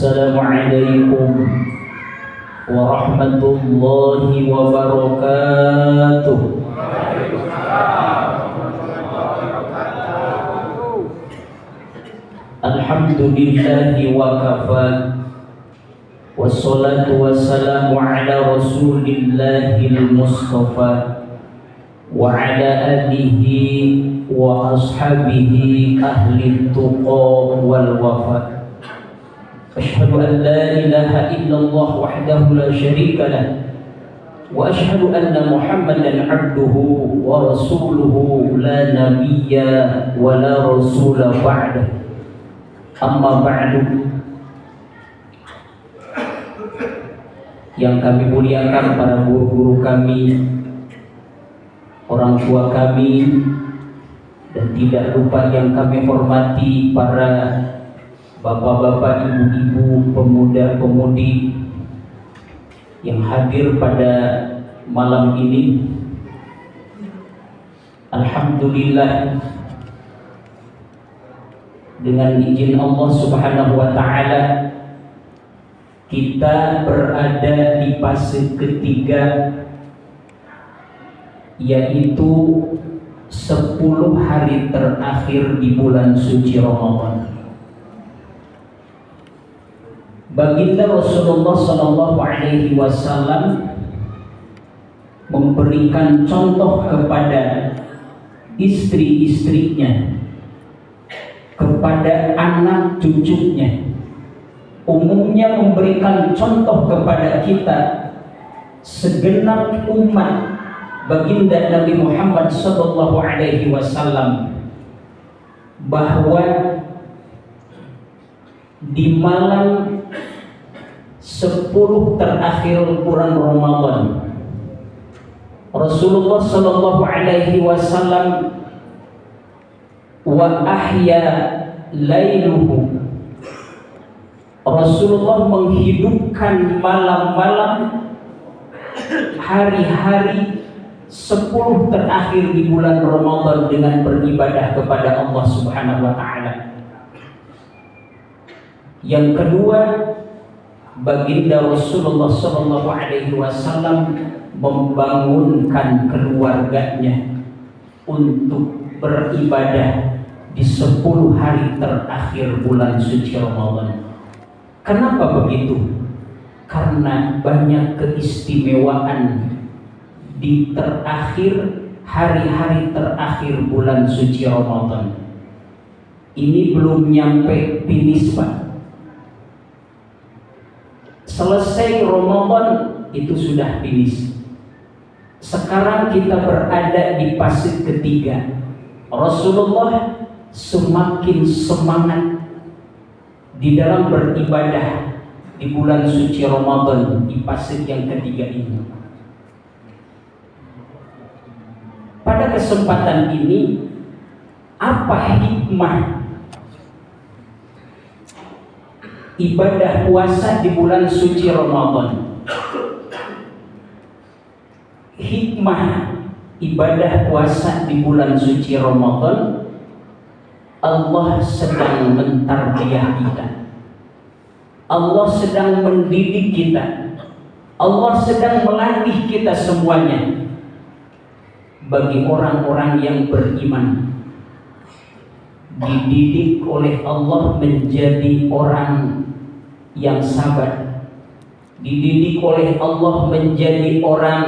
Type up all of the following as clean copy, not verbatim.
Assalamualaikum warahmatullahi wabarakatuh. Alhamdulillahi wa kafa, wassalatu wassalamu ala rasulillahil mustafa wa ala alihi wa ashabihi ahli tuqa wal wafa. Asyhadu an la ilaha illallah wahdahu la syarika lah wa asyhadu anna Muhammadan abduhu wa rasuluhu la nabiyya wa la rasula ba'dah. Amma ba'du. Yang kami muliakan para guru-guru kami, orang tua kami, dan tidak lupa yang kami hormati para bapak-bapak, ibu-ibu, pemuda-pemudi yang hadir pada malam ini. Alhamdulillah, dengan izin Allah Subhanahu wa ta'ala, kita berada di fase ketiga, yaitu 10 hari terakhir di bulan suci Ramadan. Baginda Rasulullah Sallallahu Alaihi Wasallam memberikan contoh kepada istri-istrinya, kepada anak cucunya, umumnya memberikan contoh kepada kita segenap umat baginda Nabi Muhammad Sallallahu Alaihi Wasallam, bahwa di malam 10 terakhir bulan Ramadan, Rasulullah Sallallahu Alaihi Wasallam wa ahya lailuhu, Rasulullah menghidupkan malam-malam, hari-hari 10 terakhir di bulan Ramadan dengan beribadah kepada Allah Subhanahu wa ta'ala. Yang kedua, baginda Rasulullah Sallallahu Alaihi Wasallam membangunkan keluarganya untuk beribadah di 10 hari terakhir bulan suci Ramadan. Kenapa begitu? Karena banyak keistimewaan di terakhir hari-hari terakhir bulan suci Ramadan. Ini belum nyampe finish, Pak. Selesai Ramadan itu sudah finish. Sekarang kita berada di fase ketiga. Rasulullah semakin semangat di dalam beribadah di bulan suci Ramadan di fase yang ketiga ini. Pada kesempatan ini, apa hikmah ibadah puasa di bulan suci Ramadan? Hikmah ibadah puasa di bulan suci Ramadan, Allah sedang mentarbiyah kita, Allah sedang mendidik kita, Allah sedang melatih kita semuanya bagi orang-orang yang beriman, dididik oleh Allah menjadi orang yang sabar, dididik oleh Allah menjadi orang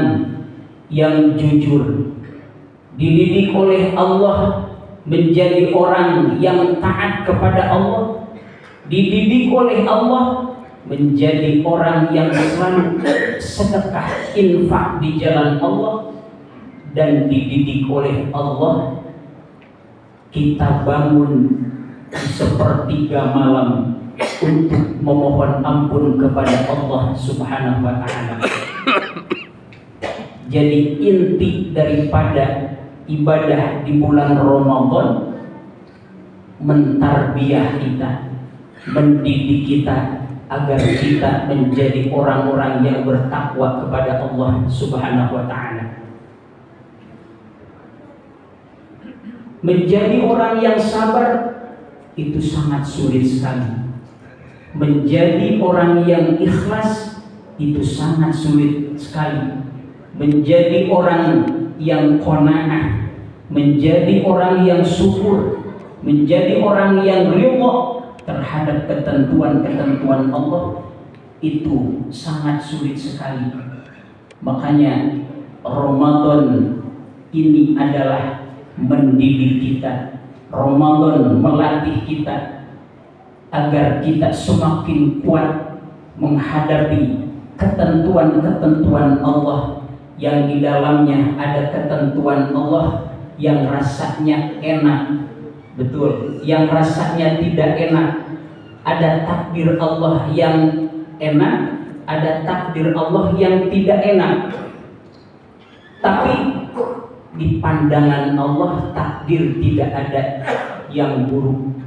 yang jujur, dididik oleh Allah menjadi orang yang taat kepada Allah, dididik oleh Allah menjadi orang yang selalu sedekah infak di jalan Allah, dan dididik oleh Allah kita bangun di sepertiga malam untuk memohon ampun kepada Allah Subhanahu wa ta'ala. Jadi inti daripada ibadah di bulan Ramadan, mentarbiyah kita, mendidik kita agar kita menjadi orang-orang yang bertakwa kepada Allah Subhanahu wa ta'ala. Menjadi orang yang sabar itu sangat sulit sekali. Menjadi orang yang ikhlas itu sangat sulit sekali. Menjadi orang yang qanaah, menjadi orang yang syukur, menjadi orang yang ridha terhadap ketentuan-ketentuan Allah itu sangat sulit sekali. Makanya Ramadan ini adalah mendidik kita. Ramadan melatih kita agar kita semakin kuat menghadapi ketentuan-ketentuan Allah yang di dalamnya ada ketentuan Allah yang rasanya enak, betul, yang rasanya tidak enak. Ada takdir Allah yang enak, ada takdir Allah yang tidak enak. Tapi di pandangan Allah takdir tidak ada yang buruk.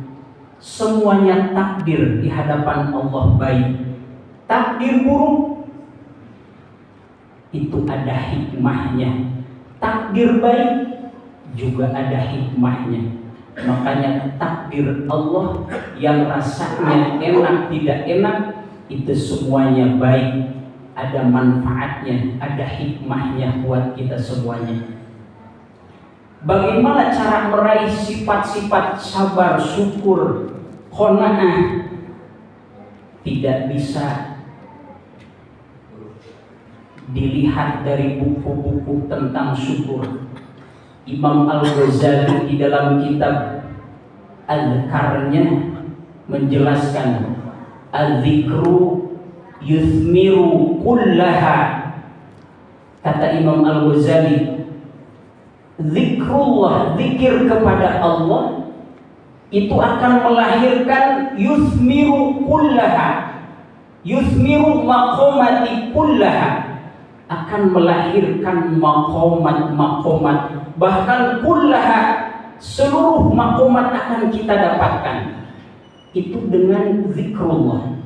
Semuanya takdir di hadapan Allah baik. Takdir buruk itu ada hikmahnya. Takdir baik juga ada hikmahnya. Makanya takdir Allah yang rasanya enak tidak enak itu semuanya baik. Ada manfaatnya, ada hikmahnya buat kita semuanya. Bagaimana cara meraih sifat-sifat sabar, syukur, qanaah? Tidak bisa dilihat dari buku-buku tentang syukur. Imam Al-Ghazali di dalam kitab Al-Karnya menjelaskan al-dzikru yuthmiru kullaha. Kata Imam Al-Ghazali, zikrullah, zikir kepada Allah itu akan melahirkan yuthmiru kullaha, yuthmiru maqamati kullaha, akan melahirkan maqamat-maqamat, bahkan kullaha, seluruh maqamat akan kita dapatkan itu dengan zikrullah.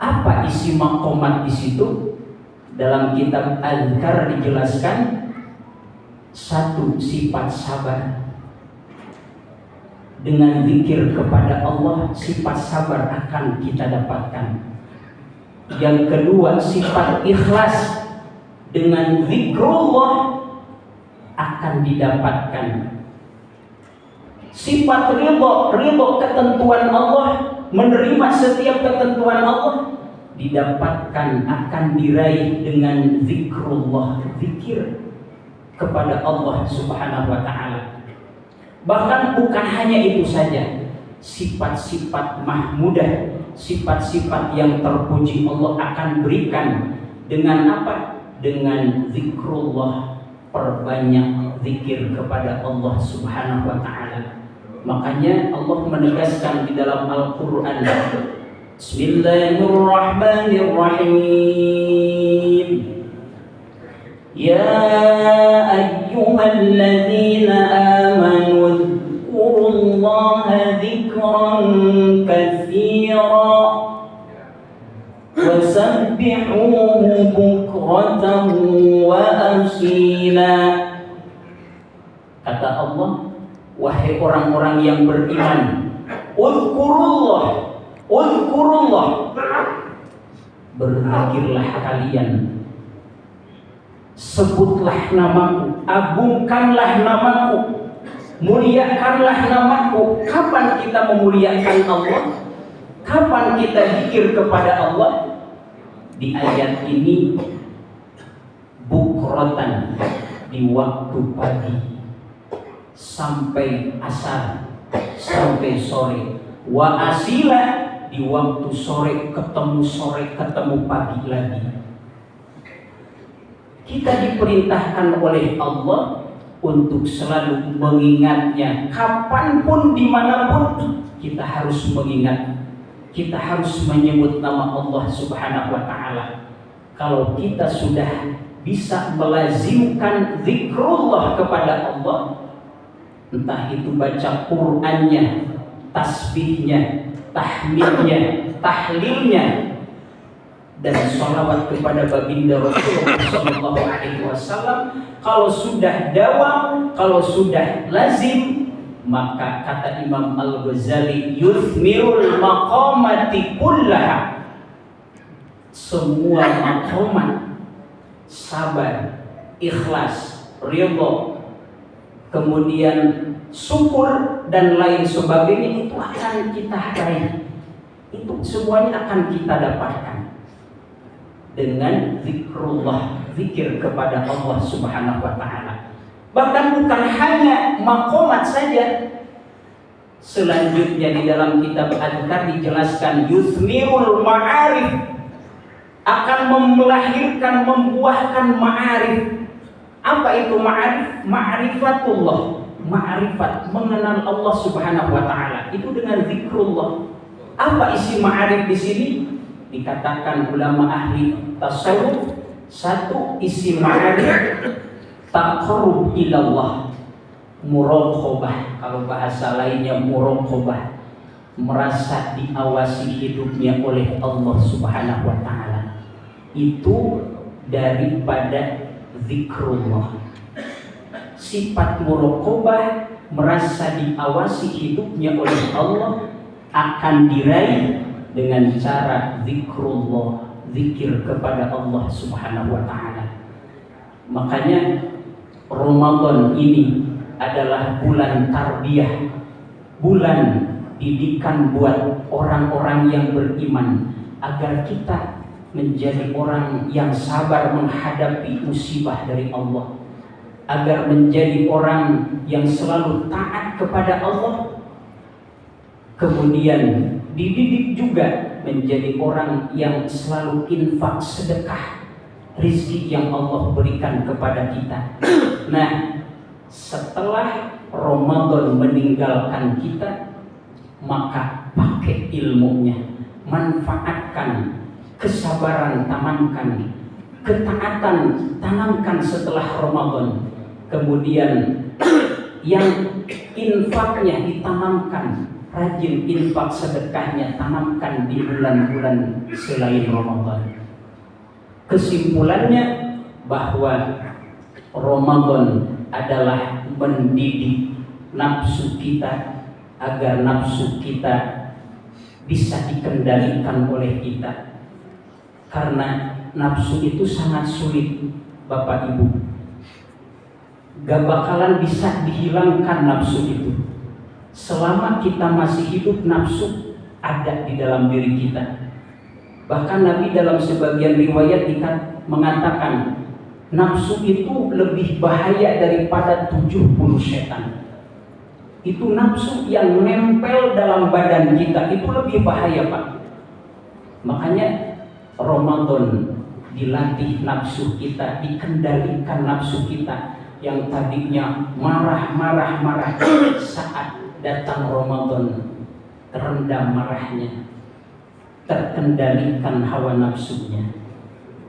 Apa isi maqamat di situ? Dalam kitab Al-Kar dijelaskan satu, sifat sabar. Dengan zikir kepada Allah sifat sabar akan kita dapatkan. Yang kedua, sifat ikhlas. Dengan zikrullah akan didapatkan. Sifat ridha ketentuan Allah, menerima setiap ketentuan Allah, didapatkan, akan diraih dengan zikrullah, zikir kepada Allah Subhanahu wa ta'ala. Bahkan bukan hanya itu saja, sifat-sifat mahmudah, sifat-sifat yang terpuji Allah akan berikan dengan apa? Dengan zikrullah. Perbanyak zikir kepada Allah Subhanahu wa ta'ala. Makanya Allah menegaskan di dalam Al-Quran, Bismillahirrahmanirrahim, Ya ayyuhalladzina amanu dzkurullaha dzikran katsira wasabbihuhu bukratan wa asila. Kata Allah, wahai orang-orang yang beriman, uzkurullah, uzkurullah, berzikirlah kalian, sebutlah namaku, agungkanlah namaku, muliakanlah namaku. Kapan kita memuliakan Allah? Kapan kita zikir kepada Allah? Di ayat ini, bukratan, di waktu pagi sampai asar, sampai sore, wa asila, di waktu sore ketemu pagi lagi. Kita diperintahkan oleh Allah untuk selalu mengingatnya. Kapanpun, dimanapun, kita harus mengingat. Kita harus menyebut nama Allah Subhanahu wa ta'ala. Kalau kita sudah bisa melazimkan zikrullah kepada Allah, entah itu baca Qur'annya, tasbihnya, tahmidnya, tahlilnya, dan sholawat kepada baginda Rasulullah SAW. Kalau sudah dawam, kalau sudah lazim, Maka kata Imam Al-Ghazali, yuthmirul maqamati kullaha, semua maqamat, sabar, ikhlas, ridho, kemudian syukur dan lain sebagainya, itu akan kita raih. Itu semuanya akan kita dapatkan dengan zikrullah, zikir kepada Allah Subhanahu wa taala. Bahkan bukan hanya maqamat saja. Selanjutnya di dalam kitab Adhkar dijelaskan yuthmirul ma'arif, akan melahirkan, membuahkan ma'arif. Apa itu ma'arif? Ma'rifatullah, ma'rifat, mengenal Allah Subhanahu wa taala itu dengan zikrullah. Apa isi ma'arif di sini? Dikatakan ulama ahli tasawuf, satu isi ma'arif taqarrub ilallah, muraqabah, kalau bahasa lainnya muraqabah, merasa diawasi hidupnya oleh Allah Subhanahu wa taala. Itu daripada zikrullah. Sifat muraqabah, merasa diawasi hidupnya oleh Allah, akan diraih dengan cara zikrullah, zikir kepada Allah Subhanahu wa taala. Makanya Ramadan ini adalah bulan tarbiyah, bulan didikan buat orang-orang yang beriman, agar kita menjadi orang yang sabar menghadapi musibah dari Allah, agar menjadi orang yang selalu taat kepada Allah, kemudian dididik juga menjadi orang yang selalu infak, sedekah rizki yang Allah berikan kepada kita. Nah, setelah Ramadan meninggalkan kita, maka pakai ilmunya, manfaatkan, kesabaran tanamkan, ketaatan tanamkan setelah Ramadan. Kemudian yang infaknya ditanamkan, rajin infak sedekahnya tanamkan di bulan-bulan selain Ramadan. Kesimpulannya bahwa Ramadan adalah mendidik nafsu kita agar nafsu kita bisa dikendalikan oleh kita. Karena nafsu itu sangat sulit, Bapak Ibu. Gak bakalan bisa dihilangkan nafsu itu. Selama kita masih hidup, nafsu ada di dalam diri kita. Bahkan Nabi dalam sebagian riwayat mengatakan nafsu itu lebih bahaya daripada 70 setan. Itu nafsu yang nempel dalam badan kita, itu lebih bahaya, Pak. Makanya Ramadan dilatih nafsu kita, dikendalikan nafsu kita yang tadinya marah, saat datang Ramadan terendam marahnya, terkendalikan hawa nafsunya.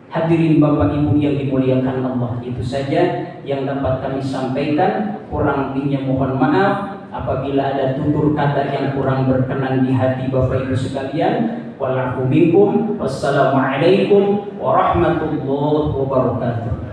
Hadirin Bapak Ibu yang dimuliakan Allah, itu saja yang dapat kami sampaikan. Kurang lebihnya mohon maaf. Apabila ada tutur kata yang kurang berkenan di hati Bapak Ibu sekalian, wa'alaikum. Wassalamualaikum warahmatullahi wabarakatuh.